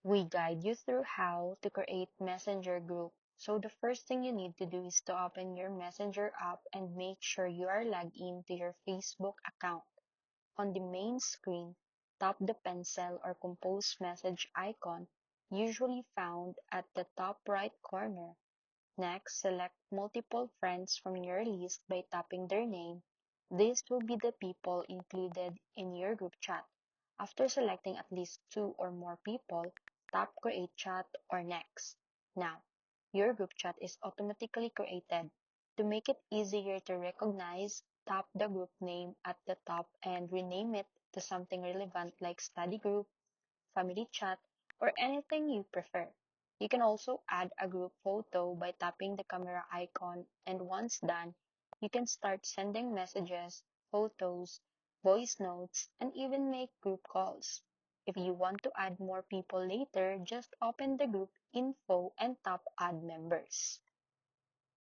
We guide you through how to create Messenger group. So the first thing you need to do is to open your Messenger app and make sure you are logged in to your Facebook account. On the main screen, tap the pencil or compose message icon, usually found at the top right corner. Next, select multiple friends from your list by tapping their name. These will be the people included in your group chat. After selecting at least two or more people, tap Create Chat or Next. Now, your group chat is automatically created. To make it easier to recognize, tap the group name at the top and rename it to something relevant like study group, family chat, or anything you prefer. You can also add a group photo by tapping the camera icon, and once done, you can start sending messages, photos, voice notes, and even make group calls. If you want to add more people later, just open the group info and tap Add Members.